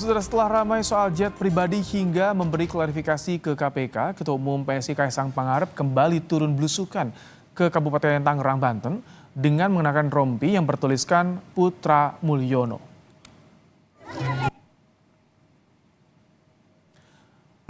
Setelah ramai soal jet pribadi hingga memberi klarifikasi ke KPK, Ketua Umum PSI Kaisang Pangarep kembali turun belusukan ke Kabupaten Tangerang, Banten dengan mengenakan rompi yang bertuliskan Putra Mulyono.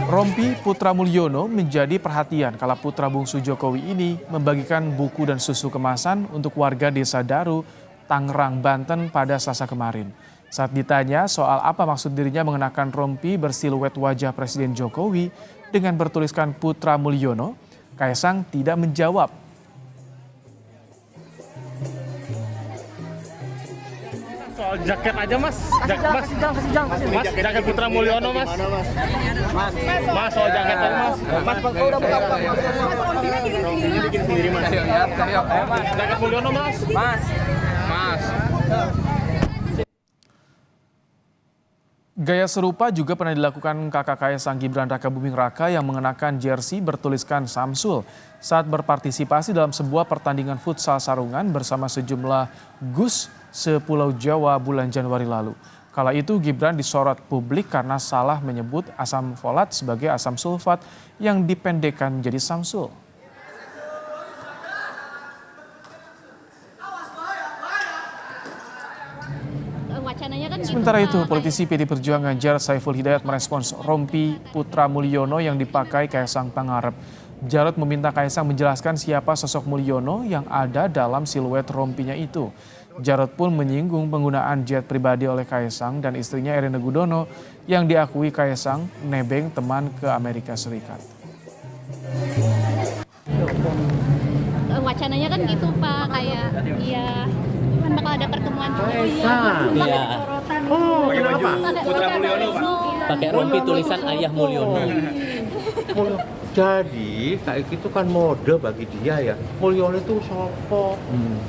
Rompi Putra Mulyono menjadi perhatian kala putra bungsu Jokowi ini membagikan buku dan susu kemasan untuk warga Desa Daru, Tangerang, Banten pada Selasa kemarin. Saat ditanya soal apa maksud dirinya mengenakan rompi bersiluet wajah Presiden Jokowi dengan bertuliskan Putra Mulyono, Kaisang tidak menjawab. Soal jaket aja mas, jaket Putra Mulyono mas. Mas soal jaket aja mas. Mas udah buka. Bikin sendiri mas. Jaket Mulyono mas. Mas. Gaya serupa juga pernah dilakukan kakak Kaisang Gibran Rakabuming Raka yang mengenakan jersey bertuliskan Samsul saat berpartisipasi dalam sebuah pertandingan futsal sarungan bersama sejumlah Gus sepulau Jawa bulan Januari lalu. Kala itu Gibran disorot publik karena salah menyebut asam folat sebagai asam sulfat yang dipendekkan menjadi Samsul. Sementara itu, politisi PD Perjuangan Jarod Saiful Hidayat merespons rompi Putra Mulyono yang dipakai Kaisang Pangarep. Jarod meminta Kaisang menjelaskan siapa sosok Mulyono yang ada dalam siluet rompinya itu. Jarod pun menyinggung penggunaan jet pribadi oleh Kaisang dan istrinya Erina Gudono yang diakui Kaisang nebeng teman ke Amerika Serikat. Wacananya kan gitu Pak, kayak ya kan bakal ada pertemuan juga. Iya. Oh, kenapa? Putra Mulyono Pak. Pakai rompi tulisan Ayah Mulyono. Jadi kayak gitu kan mode bagi dia ya. Mulyono itu sopo?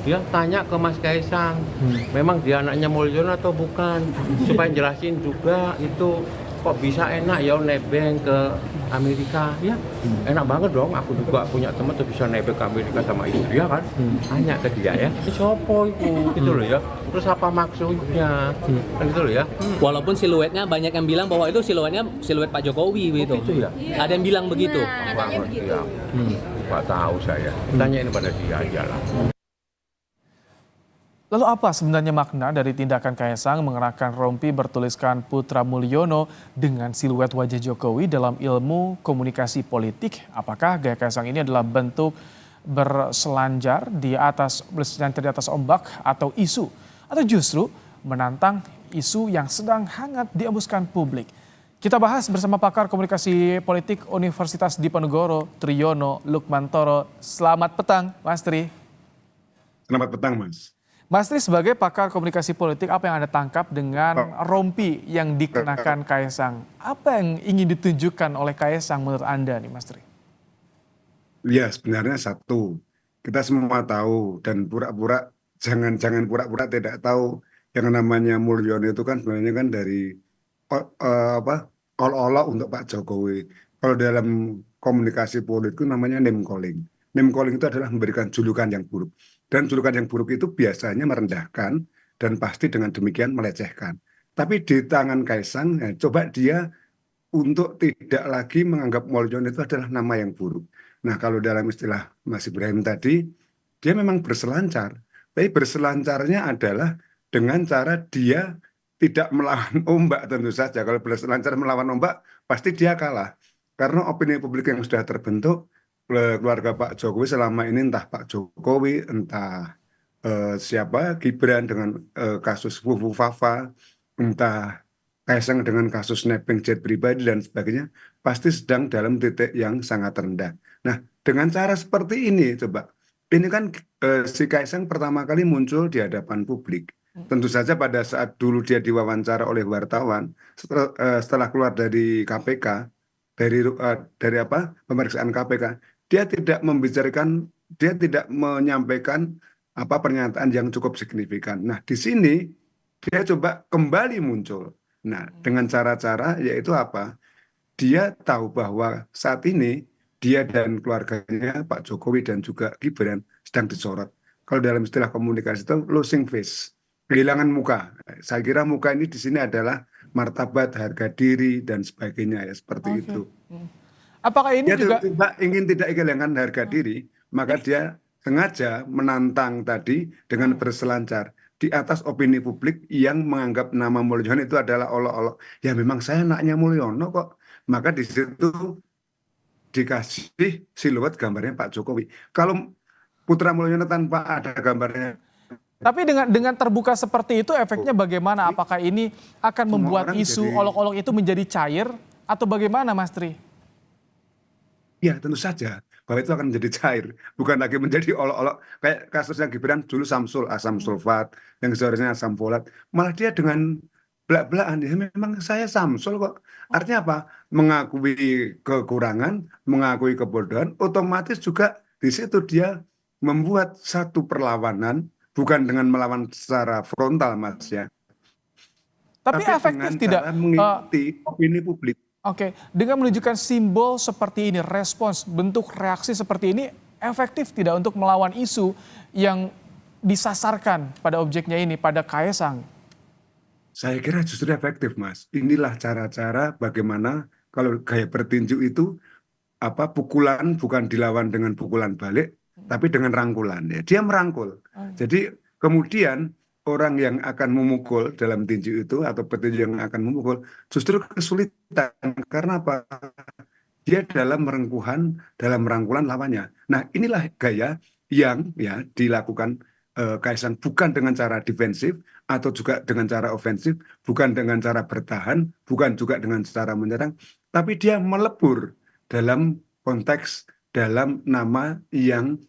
Dia tanya ke Mas Kaisang, memang dia anaknya Mulyono atau bukan? Supaya jelasin juga itu kok bisa enak ya nebeng ke Amerika ya. Enak banget dong, aku juga punya teman tuh bisa nebeng ke Amerika sama istri ya kan. Tanya ke dia ya, sopo itu gitu loh ya. Terus apa maksudnya? Kan gitu loh ya. Walaupun siluetnya banyak yang bilang bahwa itu siluetnya siluet Pak Jokowi gitu. Gitu ya. Ada yang bilang begitu. Banget ya. Nggak tahu saya. Tanyain pada dia aja lah. Lalu apa sebenarnya makna dari tindakan Kaisang mengenakan rompi bertuliskan Putra Mulyono dengan siluet wajah Jokowi dalam ilmu komunikasi politik? Apakah gaya Kaisang ini adalah bentuk berselancar di atas ombak atau isu? Atau justru menantang isu yang sedang hangat diembuskan publik? Kita bahas bersama pakar komunikasi politik Universitas Diponegoro, Triyono Lukmantoro. Selamat petang, Mas Tri. Selamat petang, Mas. Mas Tri, sebagai pakar komunikasi politik, apa yang Anda tangkap dengan rompi yang dikenakan Kaisang? Apa yang ingin ditunjukkan oleh Kaisang menurut Anda nih, Mas Tri? Ya, sebenarnya satu, kita semua tahu dan jangan pura-pura tidak tahu yang namanya Mulyono itu kan sebenarnya kan dari olok-olok untuk Pak Jokowi. Kalau dalam komunikasi politik itu namanya name calling. Name calling itu adalah memberikan julukan yang buruk. Dan julukan yang buruk itu biasanya merendahkan dan pasti dengan demikian melecehkan. Tapi di tangan Kaisang, coba dia untuk tidak lagi menganggap Mulyono itu adalah nama yang buruk. Nah, kalau dalam istilah Mas Ibrahim tadi, dia memang berselancar. Tapi berselancarnya adalah dengan cara dia tidak melawan ombak tentu saja. Kalau berselancar melawan ombak, pasti dia kalah. Karena opini publik yang sudah terbentuk, keluarga Pak Jokowi selama ini entah Pak Jokowi, entah siapa Gibran dengan kasus Fufu Fafa, entah Kaisang dengan kasus nebeng jet pribadi dan sebagainya, pasti sedang dalam titik yang sangat rendah. Nah, dengan cara seperti ini, coba, ini kan si Kaisang pertama kali muncul di hadapan publik. Tentu saja pada saat dulu dia diwawancara oleh wartawan, setelah keluar dari KPK, dari pemeriksaan KPK, dia tidak menyampaikan pernyataan yang cukup signifikan. Nah, di sini dia coba kembali muncul. Nah, dengan cara-cara yaitu apa? Dia tahu bahwa saat ini dia dan keluarganya Pak Jokowi dan juga Gibran sedang disorot. Kalau dalam istilah komunikasi itu losing face, kehilangan muka. Saya kira muka ini di sini adalah martabat, harga diri, dan sebagainya ya, seperti Oke. itu. Apakah ini Dia juga ingin tidak kehilangan harga diri, maka dia sengaja menantang tadi dengan berselancar di atas opini publik yang menganggap nama Mulyono itu adalah olok-olok. Ya memang saya anaknya Mulyono kok. Maka di situ dikasih siluet gambarnya Pak Jokowi. Kalau Putra Mulyono tanpa ada gambarnya, tapi dengan terbuka seperti itu efeknya bagaimana? Apakah ini akan semua membuat orang isu jadi, olok-olok itu menjadi cair atau bagaimana, Mas Tri? ya tentu saja bahwa itu akan menjadi cair, bukan lagi menjadi olok-olok kayak kasusnya Gibran dulu Samsul, asam sulfat, yang seharusnya asam folat, malah dia dengan belak-belakan, ya memang saya Samsul kok. Artinya apa? Mengakui kekurangan, mengakui kebodohan, otomatis juga di situ dia membuat satu perlawanan, bukan dengan melawan secara frontal, Mas ya, Tapi tapi efektif dengan tidak? cara mengikuti opini publik. Oke, dengan menunjukkan simbol seperti ini, respons, bentuk reaksi seperti ini, efektif tidak untuk melawan isu yang disasarkan pada objeknya ini, pada Kaesang? Saya kira justru efektif, Mas. Inilah cara-cara bagaimana kalau gaya bertinju itu apa pukulan bukan dilawan dengan pukulan balik, tapi dengan rangkulan. Ya, dia merangkul. Jadi kemudian orang yang akan memukul dalam tinju itu atau petinju yang akan memukul justru kesulitan karena apa? Dia dalam dalam merangkulan lawannya. Nah, inilah gaya yang ya dilakukan Kaisang bukan dengan cara defensif atau juga dengan cara ofensif, bukan dengan cara bertahan, bukan juga dengan cara menyerang, tapi dia melebur dalam konteks dalam nama yang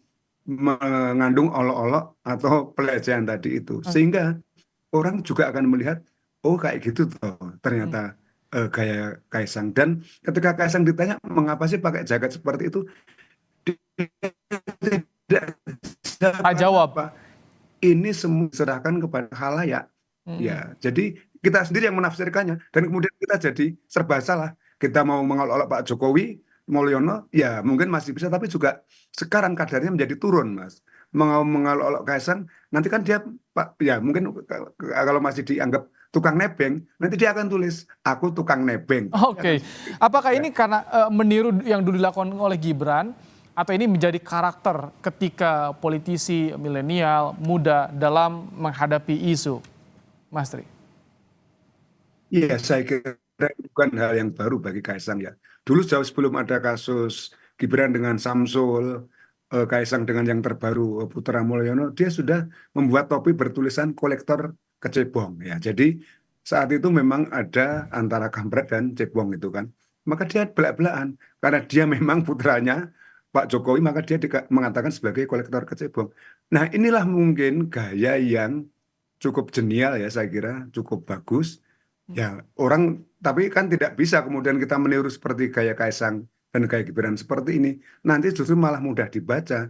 mengandung olok-olok atau pelecehan tadi itu. Sehingga orang juga akan melihat, oh kayak gitu tuh ternyata gaya Kaisang. Dan ketika Kaisang ditanya, mengapa sih pakai jaket seperti itu? Dia tidak Tak jawab. apa. Ini semua diserahkan kepada khalayak. Ya, jadi kita sendiri yang menafsirkannya dan kemudian kita jadi serba salah. Kita mau mengolok-olok Pak Jokowi, Mulyono, ya mungkin masih bisa, tapi juga sekarang kadarnya menjadi turun, Mas. Mau mengolok-olok Kaisang, nanti kan dia Pak, ya mungkin kalau masih dianggap tukang nebeng, nanti dia akan tulis aku tukang nebeng. Oke, apakah ini karena meniru yang dulu dilakukan oleh Gibran atau ini menjadi karakter ketika politisi milenial muda dalam menghadapi isu, Mas Tri? Iya, saya kira bukan hal yang baru bagi Kaisang ya. Dulu jauh sebelum ada kasus Gibran dengan Samsul, Kaisang dengan yang terbaru Putra Mulyono, dia sudah membuat topi bertulisan kolektor kecebong ya. Jadi saat itu memang ada antara kampret dan cebong itu kan. Maka dia belak-belakan karena dia memang putranya Pak Jokowi, maka dia mengatakan sebagai kolektor kecebong. Nah, inilah mungkin gaya yang cukup jenial ya, saya kira cukup bagus. Ya, orang tapi kan tidak bisa kemudian kita meniru seperti gaya Kaisang dan gaya Gibran seperti ini. Nanti justru malah mudah dibaca.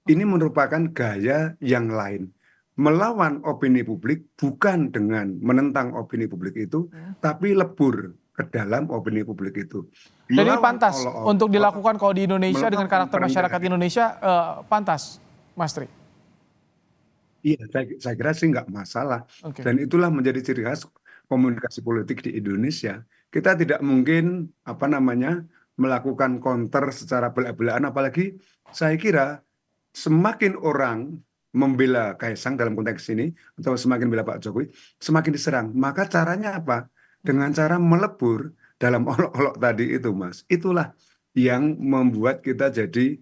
Ini merupakan gaya yang lain. Melawan opini publik bukan dengan menentang opini publik itu, tapi lebur ke dalam opini publik itu. Dan ini Melawan pantas olok-olok, untuk dilakukan kalau di Indonesia dengan melawan karakter masyarakat Indonesia, pantas, Mas Tri? Iya, saya kira sih nggak masalah. Oke. Dan itulah menjadi ciri khas komunikasi politik di Indonesia. Kita tidak mungkin apa namanya melakukan counter secara belak-belakan, apalagi saya kira semakin orang membela Kaisang dalam konteks ini atau semakin membela Pak Jokowi, semakin diserang. Maka caranya apa? Dengan cara melebur dalam olok-olok tadi itu, Mas. Itulah yang membuat kita jadi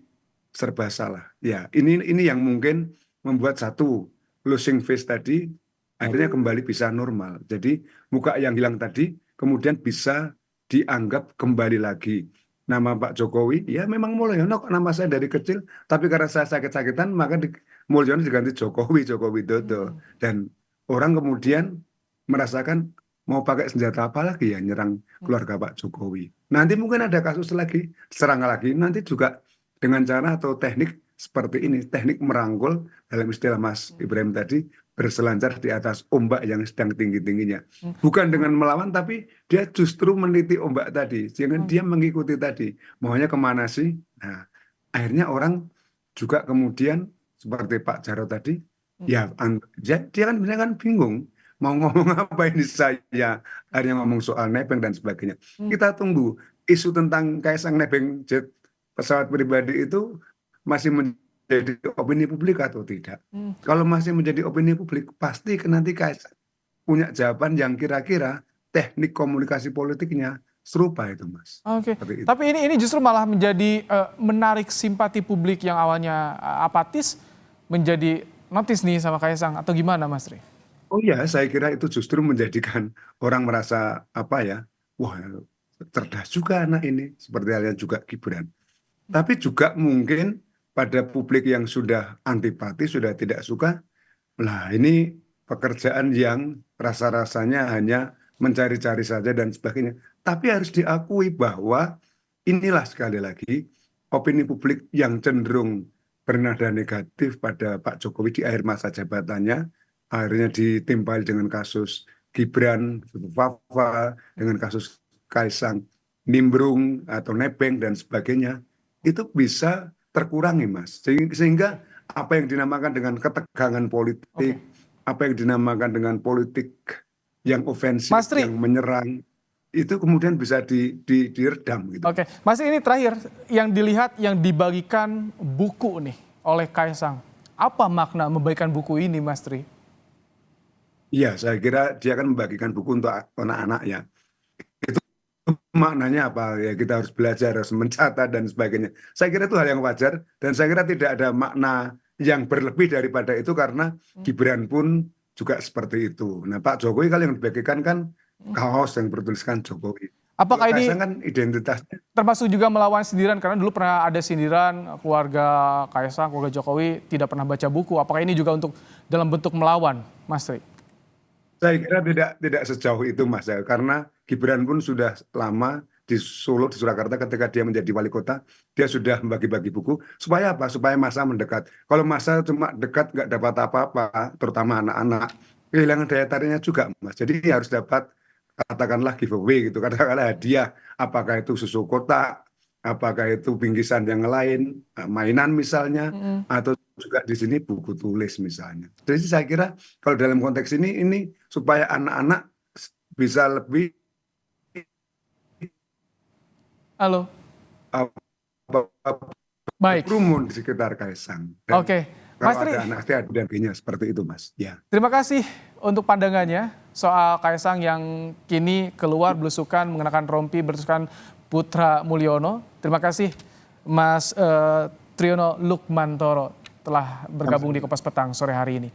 serba salah. Ya, ini yang mungkin membuat satu losing face tadi akhirnya kembali bisa normal. Jadi muka yang hilang tadi kemudian bisa dianggap kembali lagi. Nama Pak Jokowi, ya memang Mulyono kok nama saya dari kecil, tapi karena saya sakit-sakitan maka Mulyono diganti Jokowi, Joko Widodo. Dan orang kemudian merasakan mau pakai senjata apa lagi ya nyerang keluarga Pak Jokowi. Nanti mungkin ada kasus lagi, serang lagi, nanti juga dengan cara atau teknik seperti ini, teknik merangkul dalam istilah Mas Ibrahim tadi, berselancar di atas ombak yang sedang tinggi-tingginya. Bukan dengan melawan, tapi dia justru meneliti ombak tadi. Jangan dia mengikuti tadi. Maunya kemana sih? Nah, akhirnya orang juga kemudian, seperti Pak Jarod tadi, ya dia kan sebenarnya kan bingung. mau ngomong apa ini saya, akhirnya ngomong soal nebeng dan sebagainya. Kita tunggu isu tentang Kaisang nebeng jet pesawat pribadi itu masih menjadi opini publik atau tidak. Kalau masih menjadi opini publik, pasti nanti Kaisang punya jawaban yang kira-kira teknik komunikasi politiknya serupa itu, Mas. Oke, Seperti itu. tapi ini justru malah menjadi menarik simpati publik yang awalnya apatis menjadi notice nih sama Kaisang atau gimana, Mas Tri? Oh iya, saya kira itu justru menjadikan orang merasa apa ya, wah cerdas juga anak ini, seperti halnya juga Gibran. Tapi juga mungkin pada publik yang sudah antipati, sudah tidak suka, lah ini pekerjaan yang rasa-rasanya hanya mencari-cari saja dan sebagainya. Tapi harus diakui bahwa inilah sekali lagi opini publik yang cenderung bernada negatif pada Pak Jokowi di akhir masa jabatannya, akhirnya ditimpali dengan kasus Gibran, Fafa, dengan kasus Kaisang nimbrung atau nebeng dan sebagainya, itu bisa terkurangi, Mas. Sehingga apa yang dinamakan dengan ketegangan politik, apa yang dinamakan dengan politik yang ofensif, Mas Tri. yang menyerang, itu kemudian bisa diredam gitu. Oke, Mas Tri, ini terakhir yang dilihat yang dibagikan buku nih oleh Kaisang. Apa makna membagikan buku ini, Mas Tri? Iya, saya kira dia akan membagikan buku untuk anak-anak ya. Itu maknanya apa? Ya kita harus belajar, harus mencatat dan sebagainya. Saya kira itu hal yang wajar dan saya kira tidak ada makna yang berlebih daripada itu karena Gibran pun juga seperti itu. Nah, Pak Jokowi kalau yang dibagikan kan kaos yang bertuliskan Jokowi. Apakah Kalau ini Kaisang kan identitasnya termasuk juga melawan sindiran? Karena dulu pernah ada sindiran keluarga Kaisang, keluarga Jokowi tidak pernah baca buku. Apakah ini juga untuk dalam bentuk melawan, Mas Tri? saya kira tidak sejauh itu, Mas, ya. Karena Gibran pun sudah lama di Solo, di Surakarta ketika dia menjadi wali kota, dia sudah membagi-bagi buku. Supaya apa? Supaya masa mendekat. Kalau masa cuma dekat nggak dapat apa-apa, terutama anak-anak, kehilangan daya tariknya juga, Mas. Jadi harus dapat, katakanlah giveaway gitu, katakanlah hadiah. Apakah itu susu kotak, apakah itu bingkisan yang lain, mainan misalnya, atau juga di sini buku tulis misalnya. Jadi saya kira kalau dalam konteks ini supaya anak-anak bisa lebih Halo, baik. berkerumun di sekitar Kaisang. Dan Oke, Mas kalau Tri, ada anak dan sebagainya seperti itu, Mas. Ya. terima kasih untuk pandangannya soal Kaisang yang kini keluar belusukan mengenakan rompi bertuliskan Putra Mulyono. Terima kasih Mas Triyono Lukmantoro telah bergabung di Kompas Petang sore hari ini.